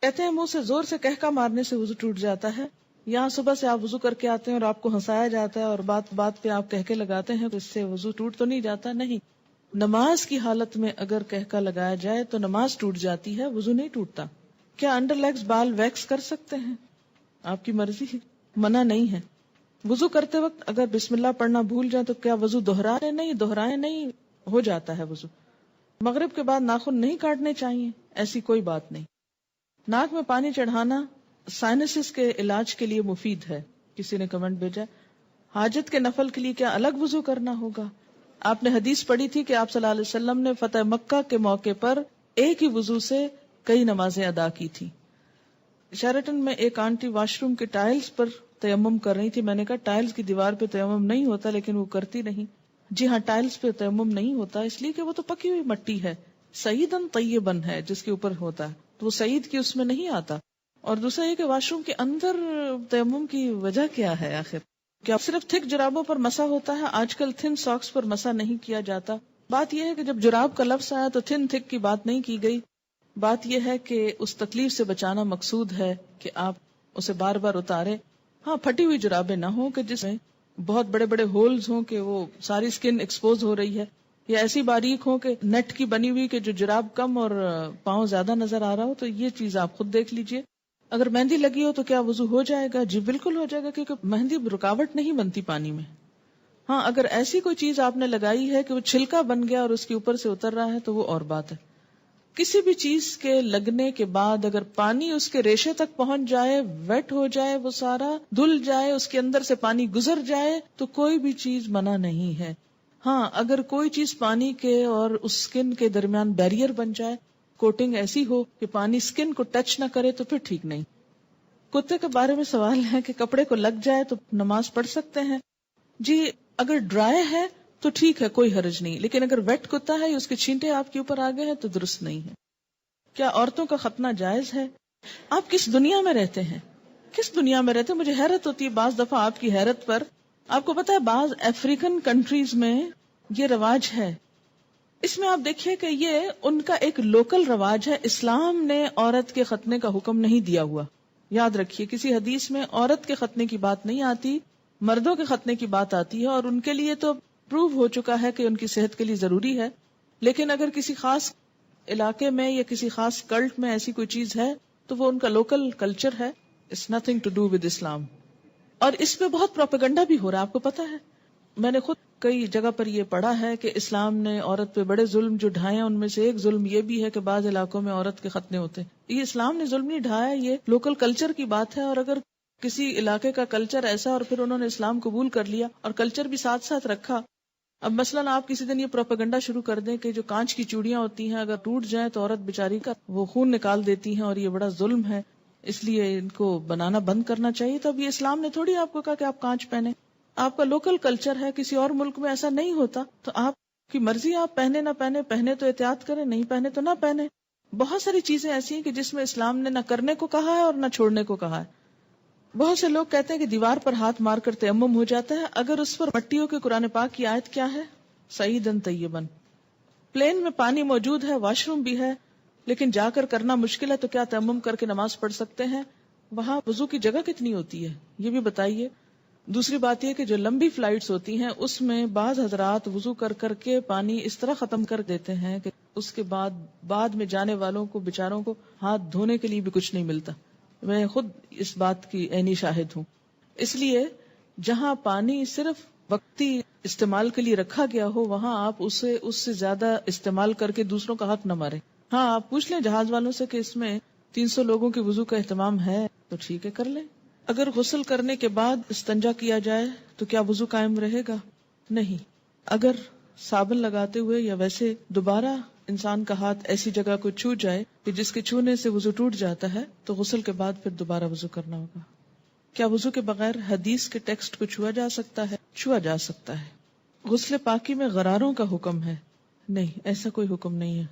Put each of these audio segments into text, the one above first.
کہتے ہیں منہ سے زور سے کہکا مارنے سے وضو ٹوٹ جاتا ہے. یہاں صبح سے آپ وضو کر کے آتے ہیں اور آپ کو ہنسایا جاتا ہے اور بات بات پہ آپ کہکے لگاتے ہیں تو اس سے وضو ٹوٹ تو نہیں جاتا. نہیں، نماز کی حالت میں اگر کہکا لگایا جائے تو نماز ٹوٹ جاتی ہے، وضو نہیں ٹوٹتا. کیا انڈر لیگز بال ویکس کر سکتے ہیں؟ آپ کی مرضی ہے، منع نہیں ہے. وضو کرتے وقت اگر بسم اللہ پڑھنا بھول جائیں تو کیا وضو دہرائیں نہیں، ہو جاتا ہے وضو. مغرب کے بعد ناخن نہیں کاٹنے چاہیے، ایسی کوئی بات نہیں. ناک میں پانی چڑھانا سائنسز کے علاج کے لیے مفید ہے. کسی نے کمنٹ بھیجا حاجت کے نفل کے لیے کیا الگ وضو کرنا ہوگا؟ آپ نے حدیث پڑھی تھی کہ آپ صلی اللہ علیہ وسلم نے فتح مکہ کے موقع پر ایک ہی وضو سے کئی نمازیں ادا کی تھی. شیرٹن میں ایک آنٹی واش روم کے ٹائلز پر تیمم کر رہی تھی. میں نے کہا ٹائلز کی دیوار پہ تیمم نہیں ہوتا، لیکن وہ کرتی نہیں. جی ہاں، ٹائلز پہ تیمم نہیں ہوتا اس لیے کہ وہ تو پکی ہوئی مٹی ہے، سعیدن طیبن ہے جس کے اوپر ہوتا ہے، تو وہ سعید کی اس میں نہیں آتا. اور دوسرا یہ کہ واش روم کے اندر تیمم کی وجہ کیا ہے آخر؟ کیا صرف تھک جرابوں پر مسح ہوتا ہے؟ آج کل تھن ساکس پر مسح نہیں کیا جاتا. بات یہ ہے کہ جب جراب کا لفظ آیا تو تھن تھک کی بات نہیں کی گئی. بات یہ ہے کہ اس تکلیف سے بچانا مقصود ہے کہ آپ اسے بار بار اتاریں. ہاں، پھٹی ہوئی جرابیں نہ ہوں کہ جس میں بہت بڑے بڑے ہولز ہوں کہ وہ ساری سکن ایکسپوز ہو رہی ہے، یا ایسی باریک ہوں کہ نیٹ کی بنی ہوئی کہ جو جراب کم اور پاؤں زیادہ نظر آ رہا ہو. تو یہ چیز آپ خود دیکھ لیجئے. اگر مہندی لگی ہو تو کیا وضو ہو جائے گا؟ جی بالکل ہو جائے گا، کیونکہ مہندی رکاوٹ نہیں بنتی پانی میں. ہاں، اگر ایسی کوئی چیز آپ نے لگائی ہے کہ وہ چھلکا بن گیا اور اس کے اوپر سے اتر رہا ہے تو وہ اور بات ہے. کسی بھی چیز کے لگنے کے بعد اگر پانی اس کے ریشے تک پہنچ جائے، ویٹ ہو جائے، وہ سارا دھل جائے، اس کے اندر سے پانی گزر جائے تو کوئی بھی چیز منع نہیں ہے. ہاں، اگر کوئی چیز پانی کے اور اس سکن کے درمیان بیریئر بن جائے، کوٹنگ ایسی ہو کہ پانی سکن کو ٹچ نہ کرے تو پھر ٹھیک نہیں. کتے کے بارے میں سوال ہے کہ کپڑے کو لگ جائے تو نماز پڑھ سکتے ہیں؟ جی اگر ڈرائی ہے تو ٹھیک ہے، کوئی حرج نہیں، لیکن اگر ویٹ کتا ہے یا اس کے چھینٹے آپ کے اوپر آ گئے ہیں تو درست نہیں ہے. کیا عورتوں کا ختنہ جائز ہے؟ آپ کس دنیا میں رہتے ہیں؟ کس دنیا میں رہتے ہیں؟ مجھے حیرت ہوتی ہے بعض دفعہ آپ کی حیرت پر. آپ کو پتا ہے بعض افریقن کنٹریز میں یہ رواج ہے. اس میں آپ دیکھیے کہ یہ ان کا ایک لوکل رواج ہے. اسلام نے عورت کے ختنے کا حکم نہیں دیا ہوا. یاد رکھیے کسی حدیث میں عورت کے ختنے کی بات نہیں آتی، مردوں کے ختنے کی بات آتی ہے، اور ان کے لیے تو پروو ہو چکا ہے کہ ان کی صحت کے لیے ضروری ہے. لیکن اگر کسی خاص علاقے میں یا کسی خاص کلٹ میں ایسی کوئی چیز ہے تو وہ ان کا لوکل کلچر ہے. It's nothing to do with Islam. اور اس پہ بہت پروپیگنڈا بھی ہو رہا ہے، آپ کو پتا ہے. میں نے خود کئی جگہ پر یہ پڑھا ہے کہ اسلام نے عورت پہ بڑے ظلم جو ڈھائے ہیں، ان میں سے ایک ظلم یہ بھی ہے کہ بعض علاقوں میں عورت کے ختنے ہوتے ہیں. یہ اسلام نے ظلم نہیں ڈھایا، یہ لوکل کلچر کی بات ہے. اور اگر کسی علاقے کا کلچر ایسا اور پھر انہوں نے اسلام قبول کر لیا اور کلچر بھی ساتھ ساتھ رکھا. اب مثلاً آپ کسی دن یہ پروپیگنڈا شروع کر دیں کہ جو کانچ کی چوڑیاں ہوتی ہیں اگر ٹوٹ جائیں تو عورت بیچاری کا وہ خون نکال دیتی ہیں اور یہ بڑا ظلم ہے، اس لیے ان کو بنانا بند کرنا چاہیے. تو اب یہ اسلام نے تھوڑی آپ کو کہا کہ آپ کانچ پہنے. آپ کا لوکل کلچر ہے، کسی اور ملک میں ایسا نہیں ہوتا، تو آپ کی مرضی، آپ پہنے نہ پہنے، پہنے تو احتیاط کریں، نہیں پہنے تو نہ پہنے. بہت ساری چیزیں ایسی ہیں کہ جس میں اسلام نے نہ کرنے کو کہا ہے اور نہ چھوڑنے کو کہا ہے. بہت سے لوگ کہتے ہیں کہ دیوار پر ہاتھ مار کر تیمم ہو جاتا ہے، اگر اس پر مٹیوں کے قرآن پاک کی آیت کیا ہے؟ سعیدن طیبن. پلین میں پانی موجود ہے، واش روم بھی ہے، لیکن جا کر کرنا مشکل ہے تو کیا تیمم کر کے نماز پڑھ سکتے ہیں؟ وہاں وضو کی جگہ کتنی ہوتی ہے یہ بھی بتائیے. دوسری بات یہ کہ جو لمبی فلائٹس ہوتی ہیں اس میں بعض حضرات وضو کر کر کے پانی اس طرح ختم کر دیتے ہیں کہ اس کے بعد میں جانے والوں کو بیچاروں کو ہاتھ دھونے کے لیے بھی کچھ نہیں ملتا. میں خود اس بات کی عینی شاہد ہوں. اس لیے جہاں پانی صرف وقتی استعمال کے لیے رکھا گیا ہو وہاں آپ اس سے زیادہ استعمال کر کے دوسروں کا حق نہ مارے. ہاں، آپ پوچھ لیں جہاز والوں سے کہ اس میں 300 لوگوں کے وضو کا اہتمام ہے تو ٹھیک ہے، کر لیں. اگر غسل کرنے کے بعد استنجا کیا جائے تو کیا وضو قائم رہے گا؟ نہیں. اگر صابن لگاتے ہوئے یا ویسے دوبارہ انسان کا ہاتھ ایسی جگہ کو چھو جائے کہ جس کے چھونے سے وضو ٹوٹ جاتا ہے تو غسل کے بعد پھر دوبارہ وضو کرنا ہوگا. کیا وضو کے بغیر حدیث کے ٹیکسٹ کو چھوا جا سکتا ہے؟ چھوا جا سکتا ہے. غسل پاکی میں غراروں کا حکم ہے؟ نہیں، ایسا کوئی حکم نہیں ہے.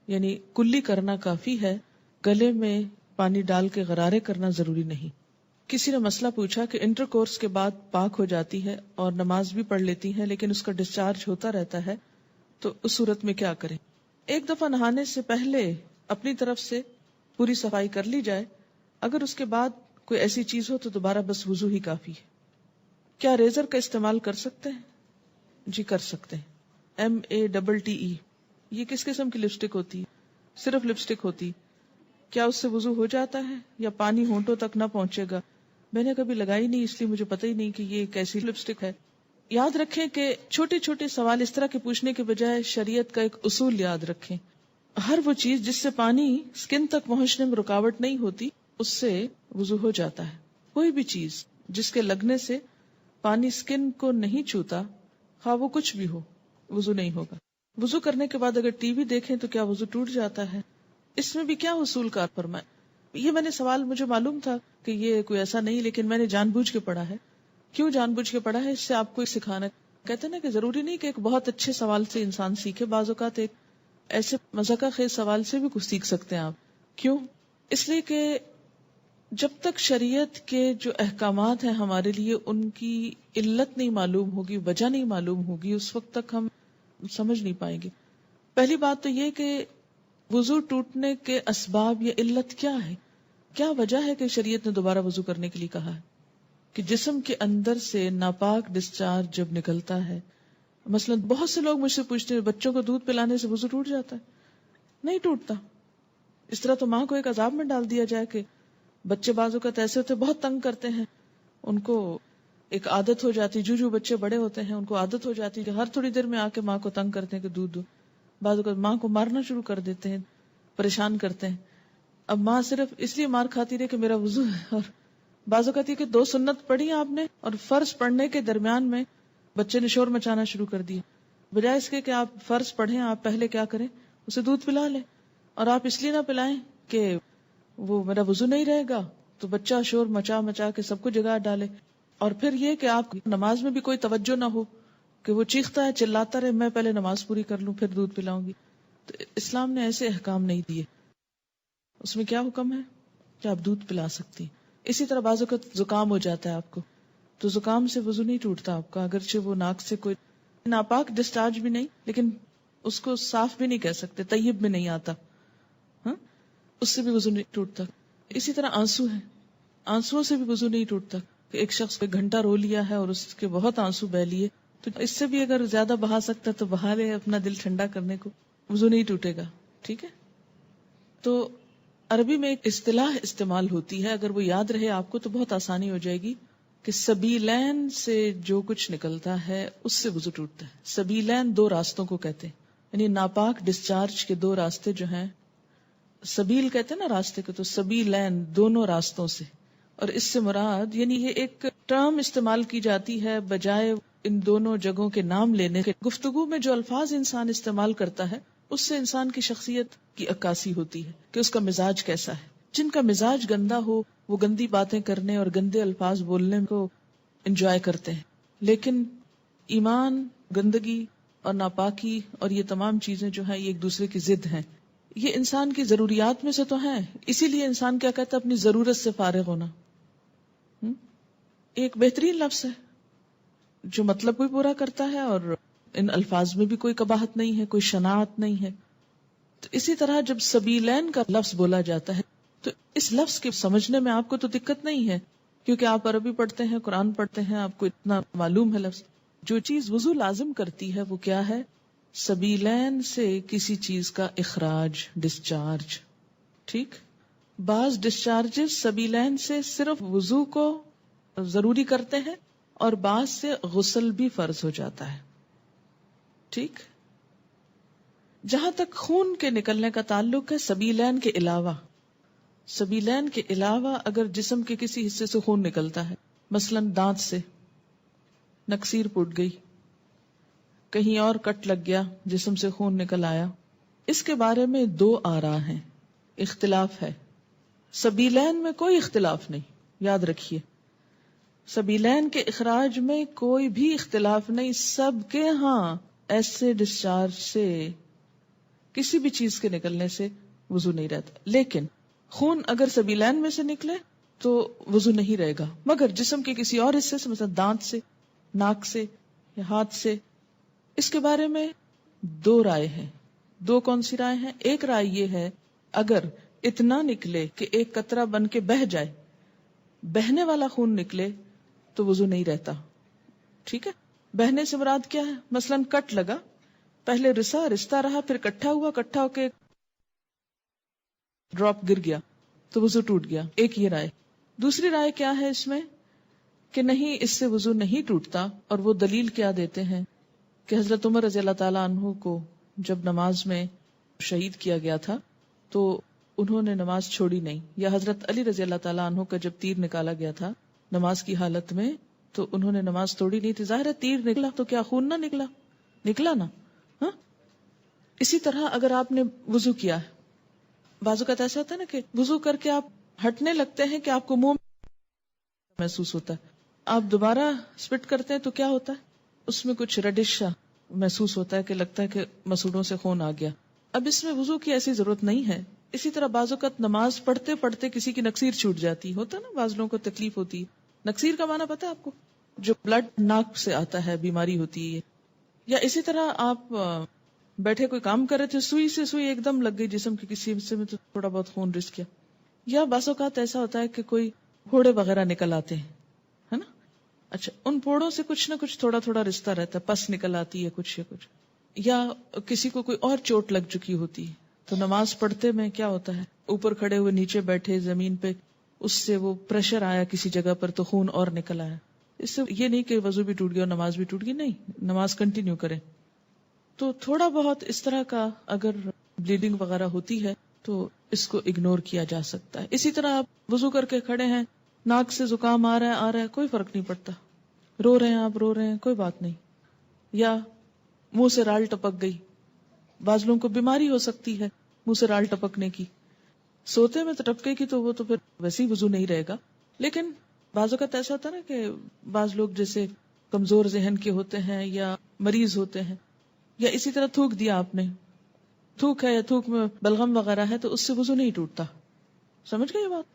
یعنی کلی کرنا کافی ہے، گلے میں پانی ڈال کے غرارے کرنا ضروری نہیں. کسی نے مسئلہ پوچھا کہ انٹر کورس کے بعد پاک ہو جاتی ہے اور نماز بھی پڑھ لیتی ہے لیکن اس کا ڈسچارج ہوتا رہتا ہے تو اس صورت میں کیا کریں؟ ایک دفعہ نہانے سے پہلے اپنی طرف سے پوری صفائی کر لی جائے، اگر اس کے بعد کوئی ایسی چیز ہو تو دوبارہ بس وضو ہی کافی ہے۔ کیا ریزر کا استعمال کر سکتے ہیں؟ جی کر سکتے ہیں۔ MATTE، یہ کس قسم کی لپسٹک ہوتی ہے؟ صرف لپسٹک ہوتی، کیا اس سے وضو ہو جاتا ہے یا پانی ہونٹوں تک نہ پہنچے گا؟ میں نے کبھی لگائی نہیں، اس لیے مجھے پتہ ہی نہیں کہ یہ کیسی لپسٹک ہے۔ یاد رکھیں کہ چھوٹے چھوٹے سوال اس طرح کے پوچھنے کے بجائے شریعت کا ایک اصول یاد رکھیں۔ ہر وہ چیز جس سے پانی سکن تک پہنچنے میں رکاوٹ نہیں ہوتی اس سے وضو ہو جاتا ہے۔ کوئی بھی چیز جس کے لگنے سے پانی سکن کو نہیں چھوتا، خواہ وہ کچھ بھی ہو، وضو نہیں ہوگا۔ وضو کرنے کے بعد اگر ٹی وی دیکھیں تو کیا وضو ٹوٹ جاتا ہے؟ اس میں بھی کیا اصول کار فرمائے؟ یہ میں نے سوال، مجھے معلوم تھا کہ یہ کوئی ایسا نہیں، لیکن میں نے جان بوجھ کے پڑھا ہے۔ کیوں جان بوجھ کے پڑھا ہے؟ اس سے آپ کو سکھانا، کہتے ہیں نا کہ ضروری نہیں کہ ایک بہت اچھے سوال سے انسان سیکھے، بعض اوقات ایک ایسے مذاقہ خیز سوال سے بھی کچھ سیکھ سکتے ہیں آپ۔ کیوں؟ اس لیے کہ جب تک شریعت کے جو احکامات ہیں ہمارے لیے ان کی علت نہیں معلوم ہوگی، وجہ نہیں معلوم ہوگی، اس وقت تک ہم سمجھ نہیں پائیں گے۔ پہلی بات تو یہ کہ وضو ٹوٹنے کے اسباب یا علت کیا ہے، کیا وجہ ہے کہ شریعت نے دوبارہ وضو کرنے کے لیے کہا ہے؟ کہ جسم کے اندر سے ناپاک ڈسچارج جب نکلتا ہے، مثلا بہت سے لوگ مجھ سے پوچھتے ہیں بچوں کو دودھ پلانے سے وضو ٹوٹ جاتا ہے؟ نہیں ٹوٹتا۔ اس طرح تو ماں کو ایک عذاب میں ڈال دیا جائے کہ بچے بعض اوقات ایسے ہوتے بہت تنگ کرتے ہیں، ان کو ایک عادت ہو جاتی، جو بچے بڑے ہوتے ہیں ان کو عادت ہو جاتی کہ ہر تھوڑی دیر میں آ کے ماں کو تنگ کرتے ہیں کہ دودھ دو، بعض اوقات ماں کو مارنا شروع کر دیتے ہیں، پریشان کرتے ہیں۔ اب ماں صرف اس لیے مار کھاتی رہے کہ میرا وضو ہے، اور بعض اوقات یہ کہ 2 سنت پڑھی آپ نے اور فرض پڑھنے کے درمیان میں بچے نے شور مچانا شروع کر دیا، بجائے اس کے کہ آپ فرض پڑھیں، آپ پہلے کیا کریں، اسے دودھ پلا لیں، اور آپ اس لیے نہ پلائیں کہ وہ میرا وضو نہیں رہے گا تو بچہ شور مچا مچا کے سب کو جگا ڈالے، اور پھر یہ کہ آپ نماز میں بھی کوئی توجہ نہ ہو کہ وہ چیختا ہے چلاتا رہے، میں پہلے نماز پوری کر لوں پھر دودھ پلاؤں گی۔ تو اسلام نے ایسے احکام نہیں دیے۔ اس میں کیا حکم ہے کہ آپ دودھ پلا سکتی۔ اسی طرح بعض اوقات زکام ہو جاتا ہے آپ کو، تو زکام سے وضو نہیں ٹوٹتا آپ کا، اگرچہ وہ ناک سے کوئی ناپاک ڈسچارج بھی نہیں، لیکن اس کو صاف بھی نہیں کہہ سکتے، طیب میں نہیں آتا، ہاں، اس سے بھی وضو نہیں ٹوٹتا۔ اسی طرح آنسو ہے، آنسوؤں سے بھی وضو نہیں ٹوٹتا، کہ ایک شخص کو گھنٹہ رو لیا ہے اور اس کے بہت آنسو بہ لیے، تو اس سے بھی اگر زیادہ بہا سکتا تو بہا لے اپنا دل ٹھنڈا کرنے کو، وضو نہیں ٹوٹے گا۔ ٹھیک ہے، تو عربی میں ایک اصطلاح استعمال ہوتی ہے، اگر وہ یاد رہے آپ کو تو بہت آسانی ہو جائے گی، کہ سبیلین سے جو کچھ نکلتا ہے اس سے وضو ٹوٹتا ہے۔ سبیلین 2 راستوں کو کہتے ہیں، یعنی ناپاک ڈسچارج کے 2 راستے جو ہیں، سبیل کہتے ہیں نا راستے کو، تو سبیلین دونوں راستوں سے، اور اس سے مراد یعنی یہ ایک ٹرم استعمال کی جاتی ہے بجائے ان دونوں جگہوں کے نام لینے کے۔ گفتگو میں جو الفاظ انسان استعمال کرتا ہے اس سے انسان کی شخصیت کی عکاسی ہوتی ہے کہ اس کا مزاج کیسا ہے۔ جن کا مزاج گندا ہو وہ گندی باتیں کرنے اور گندے الفاظ بولنے کو انجوائے کرتے ہیں، لیکن ایمان، گندگی اور ناپاکی اور یہ تمام چیزیں جو ہیں یہ ایک دوسرے کی ضد ہیں، یہ انسان کی ضروریات میں سے تو ہیں، اسی لیے انسان کیا کہتا ہے، اپنی ضرورت سے فارغ ہونا۔ ایک بہترین لفظ ہے جو مطلب کو پورا کرتا ہے اور ان الفاظ میں بھی کوئی قباحت نہیں ہے، کوئی شناعت نہیں ہے۔ تو اسی طرح جب سبیلین کا لفظ بولا جاتا ہے تو اس لفظ کے سمجھنے میں آپ کو تو دقت نہیں ہے، کیونکہ آپ عربی پڑھتے ہیں، قرآن پڑھتے ہیں، آپ کو اتنا معلوم ہے لفظ۔ جو چیز وضو لازم کرتی ہے وہ کیا ہے؟ سبیلین سے کسی چیز کا اخراج، ڈسچارج۔ ٹھیک، بعض ڈسچارجز سبیلین سے صرف وضو کو ضروری کرتے ہیں اور بعض سے غسل بھی فرض ہو جاتا ہے۔ ٹھیک، جہاں تک خون کے نکلنے کا تعلق ہے، سبیلین کے علاوہ اگر جسم کے کسی حصے سے خون نکلتا ہے، مثلا دانت سے نکسیر پھوٹ گئی، کہیں اور کٹ لگ گیا، جسم سے خون نکل آیا، اس کے بارے میں 2 آراء ہیں، اختلاف ہے۔ سبیلین میں کوئی اختلاف نہیں، یاد رکھیے، سبیلین کے اخراج میں کوئی بھی اختلاف نہیں، سب کے ہاں ایسے ڈسچارج سے، کسی بھی چیز کے نکلنے سے وضو نہیں رہتا، لیکن خون اگر سبیلین میں سے نکلے تو وضو نہیں رہے گا، مگر جسم کے کسی اور حصے سے، مثلا دانت سے، ناک سے یا ہاتھ سے، اس کے بارے میں 2 رائے ہیں۔ 2 کون سی رائے ہیں؟ ایک رائے یہ ہے اگر اتنا نکلے کہ ایک قطرہ بن کے بہہ جائے، بہنے والا خون نکلے تو وضو نہیں رہتا. ٹھیک ہے، بہنے سے مراد کیا ہے؟ مثلا کٹ لگا، پہلے رستا رہا، پھر کٹھا ہو کے ڈراپ گر گیا تو وضو ٹوٹ گیا. ایک یہ رائے. دوسری رائے کیا ہے اس میں کہ نہیں، اس سے وضو نہیں ٹوٹتا، اور وہ دلیل کیا دیتے ہیں کہ حضرت عمر رضی اللہ تعالیٰ عنہ کو جب نماز میں شہید کیا گیا تھا تو انہوں نے نماز چھوڑی نہیں، یا حضرت علی رضی اللہ تعالیٰ عنہ کا جب تیر نکالا گیا تھا نماز کی حالت میں تو انہوں نے نماز توڑی نہیں تھی. ظاہر ہے تیر نکلا تو کیا خون نہ نکلا نا. ہاں، اسی طرح اگر آپ نے وضو کیا ہے، بعض اوقات ایسا ہوتا ہے نا کہ وضو کر کے آپ ہٹنے لگتے ہیں کہ آپ کو منہ محسوس ہوتا ہے، آپ دوبارہ سپٹ کرتے ہیں تو کیا ہوتا ہے، اس میں کچھ ریڈش محسوس ہوتا ہے کہ لگتا ہے کہ مسوڑوں سے خون آ گیا. اب اس میں وضو کی ایسی ضرورت نہیں ہے. اسی طرح بعض اوقات نماز پڑھتے پڑھتے کسی کی نکسیر چھوٹ جاتی ہوتا ہے نا، بعض لوگوں کو تکلیف ہوتی ہے. نکسیر کا معنی پتا ہے آپ کو؟ جو بلڈ ناک سے آتا ہے، بیماری ہوتی ہے. یا اسی طرح آپ بیٹھے کوئی کام کر رہے تھے، سوئی ایک دم لگ گئی جسم کے کسی حصے میں تو تھوڑا بہت خون رس گیا. یا بعض اوقات ایسا ہوتا ہے کہ کوئی پھوڑے وغیرہ نکل آتے ہیں، ہے نا. اچھا، ان پھوڑوں سے کچھ نہ کچھ تھوڑا تھوڑا رشتہ رہتا ہے، پس نکل آتی ہے کچھ یا کسی کو کوئی اور چوٹ لگ چکی ہوتی ہے تو نماز پڑھتے میں کیا ہوتا ہے، اوپر کھڑے ہوئے نیچے بیٹھے زمین پہ، اس سے وہ پریشر آیا کسی جگہ پر تو خون اور نکل آیا. اس سے یہ نہیں کہ وضو بھی ٹوٹ گیا اور نماز بھی ٹوٹ گئی، نہیں، نماز کنٹینیو کریں. تو تھوڑا بہت اس طرح کا اگر بلیڈنگ وغیرہ ہوتی ہے تو اس کو اگنور کیا جا سکتا ہے. اسی طرح آپ وضو کر کے کھڑے ہیں، ناک سے زکام آ رہا ہے، کوئی فرق نہیں پڑتا، رو رہے ہیں کوئی بات نہیں. یا منہ سے رال ٹپک گئی، بعض لوگوں کو بیماری ہو سکتی ہے منہ سے رال ٹپکنے کی، سوتے میں تو ٹپکے کی تو وہ تو پھر ویسے ہی وضو نہیں رہے گا. لیکن بعض اوقات ایسا ہوتا ہے نا کہ بعض لوگ جیسے کمزور ذہن کے ہوتے ہیں یا مریض ہوتے ہیں، یا اسی طرح تھوک دیا آپ نے، تھوک ہے یا تھوک میں بلغم وغیرہ ہے تو اس سے وضو نہیں ٹوٹتا. سمجھ گئے یہ بات؟